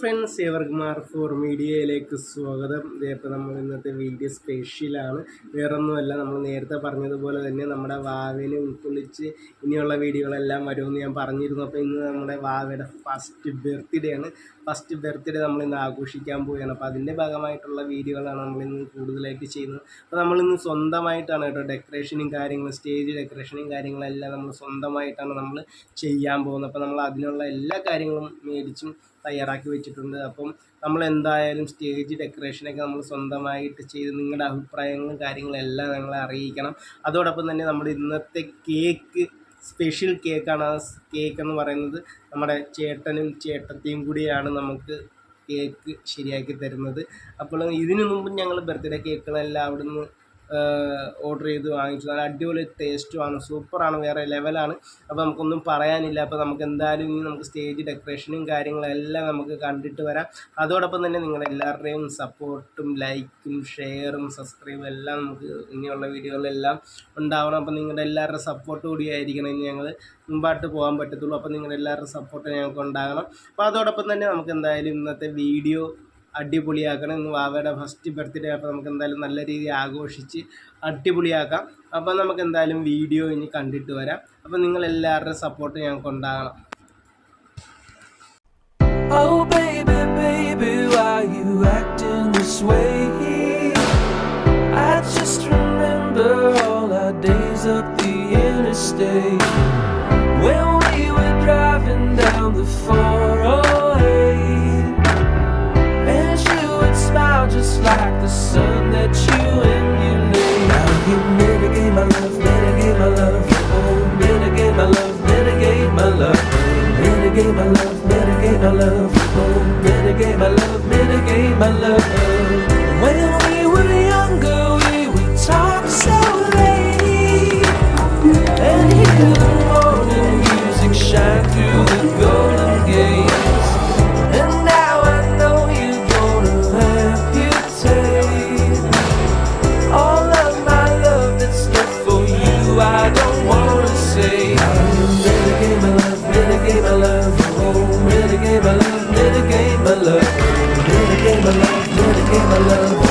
Friends, ഏവർക്കും R4 മീഡിയയിലേക്ക് സ്വാഗതം. ഇപ്പോൾ നമ്മൾ ഇന്നത്തെ വീഡിയോ സ്പെഷ്യലാണ്. വേറൊന്നുമല്ല, നമ്മൾ നേരത്തെ പറഞ്ഞതുപോലെ തന്നെ നമ്മുടെ വാവിനെ ഉൾക്കൊള്ളിച്ച് ഇനിയുള്ള വീഡിയോകളെല്ലാം വരുമെന്ന് ഞാൻ പറഞ്ഞിരുന്നു. അപ്പോൾ ഇന്ന് നമ്മുടെ വാവയുടെ ഫസ്റ്റ് ബർത്ത്ഡേ ആണ്. ഫസ്റ്റ് ബർത്ത്ഡേ നമ്മളിന്ന് ആഘോഷിക്കാൻ പോവുകയാണ്. അപ്പോൾ അതിൻ്റെ ഭാഗമായിട്ടുള്ള വീഡിയോകളാണ് നമ്മളിന്ന് കൂടുതലായിട്ട് ചെയ്യുന്നത്. അപ്പോൾ നമ്മളിന്ന് സ്വന്തമായിട്ടാണ് കേട്ടോ ഡെക്കറേഷനും കാര്യങ്ങളും, സ്റ്റേജ് ഡെക്കറേഷനും കാര്യങ്ങളെല്ലാം നമ്മൾ സ്വന്തമായിട്ടാണ് നമ്മൾ ചെയ്യാൻ പോകുന്നത്. അപ്പോൾ നമ്മൾ അതിനുള്ള എല്ലാ കാര്യങ്ങളും മേടിച്ചും തയ്യാറാക്കി വെച്ചിട്ടുണ്ട്. അപ്പം നമ്മൾ എന്തായാലും സ്റ്റേജ് ഡെക്കറേഷനൊക്കെ നമ്മൾ സ്വന്തമായിട്ട് ചെയ്ത് നിങ്ങളുടെ അഭിപ്രായങ്ങളും കാര്യങ്ങളും എല്ലാം ഞങ്ങളെ അറിയിക്കണം. അതോടൊപ്പം തന്നെ നമ്മുടെ ഇന്നത്തെ കേക്ക് സ്പെഷ്യൽ കേക്കാണ്. ആ കേക്ക് എന്ന് പറയുന്നത് നമ്മുടെ ചേട്ടനും ചേട്ടത്തിയും കൂടിയാണ് നമുക്ക് കേക്ക് ശരിയാക്കി തരുന്നത്. അപ്പോൾ ഇതിനു മുമ്പ് ഞങ്ങൾ ബർത്ത്ഡേ കേക്കുകളെല്ലാം അവിടുന്ന് ഓർഡർ ചെയ്ത് വാങ്ങിച്ചു. നല്ല അടിപൊളി ടേസ്റ്റുമാണ്, സൂപ്പറാണ്, വേറെ ലെവലാണ്. അപ്പോൾ നമുക്കൊന്നും പറയാനില്ല. അപ്പോൾ നമുക്ക് എന്തായാലും ഇനി നമുക്ക് സ്റ്റേജ് ഡെക്കറേഷനും കാര്യങ്ങളെല്ലാം നമുക്ക് കണ്ടിട്ട് വരാം. അതോടൊപ്പം തന്നെ നിങ്ങളെല്ലാവരുടെയും സപ്പോർട്ടും ലൈക്കും ഷെയറും സബ്സ്ക്രൈബും എല്ലാം നമുക്ക് ഇനിയുള്ള വീഡിയോകളെല്ലാം ഉണ്ടാവണം. അപ്പോൾ നിങ്ങളുടെ എല്ലാവരുടെ സപ്പോർട്ട് കൂടിയായിരിക്കണം ഇനി ഞങ്ങൾ മുമ്പായിട്ട് പോകാൻ പറ്റത്തുള്ളൂ. അപ്പോൾ നിങ്ങളുടെ എല്ലാവരുടെ സപ്പോർട്ട് ഞങ്ങൾക്ക് ഉണ്ടാകണം. അപ്പോൾ അതോടൊപ്പം തന്നെ നമുക്ക് എന്തായാലും ഇന്നത്തെ വീഡിയോ അടിപൊളിയാക്കണം. ഇന്ന് വാവയുടെ ഫസ്റ്റ് ബർത്ത്ഡേ, അപ്പോൾ നമുക്ക് എന്തായാലും നല്ല രീതിയിൽ ആഘോഷിച്ച് അടിപൊളിയാക്കാം. അപ്പോൾ നമുക്ക് എന്തായാലും വീഡിയോ ഇനി കണ്ടിട്ട് വരാം. അപ്പോൾ നിങ്ങളെല്ലാവരുടെയും സപ്പോർട്ട് ഞങ്ങൾക്ക് ഉണ്ടാകണം. Oh baby, baby, why you acting this way? I just remember all our days up the interstate when we were driving down the 408, and you would smile just like the sun that you emulate. Now you mitigate my love, mitigate my love, oh mitigate my love, mitigate my love, mitigate my love, mitigate my love, oh mitigate my love, mitigate my love. When we were younger we would talk so late and hear the morning music shine through the golden gates. And now I know you're gonna amputate all of my love that's left for you. I don't wanna say mitigate my love, mitigate my love, oh mitigate my love, mitigate my love, mitigate my love, mitigate my love.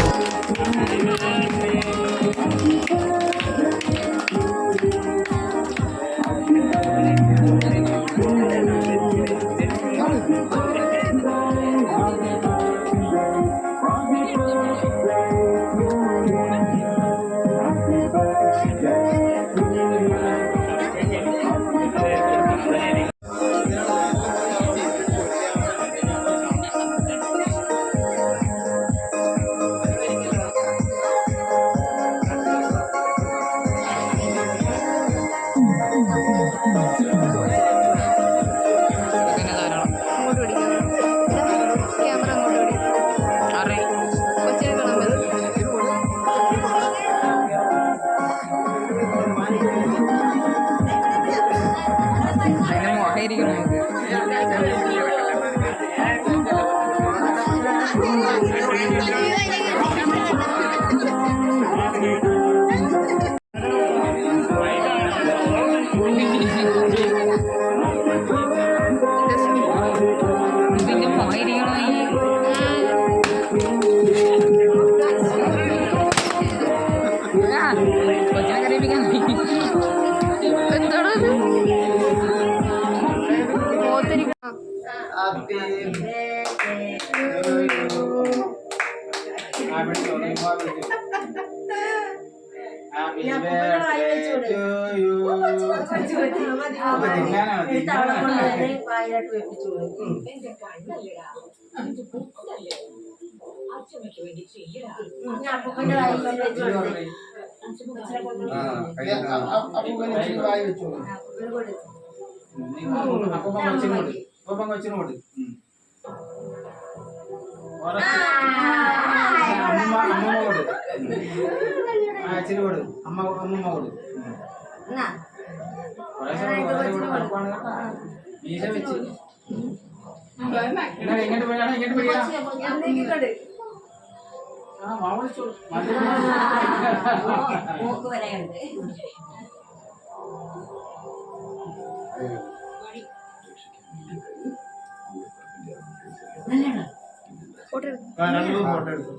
Photo എടുക്കും.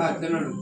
അച്ഛനുണ്ട്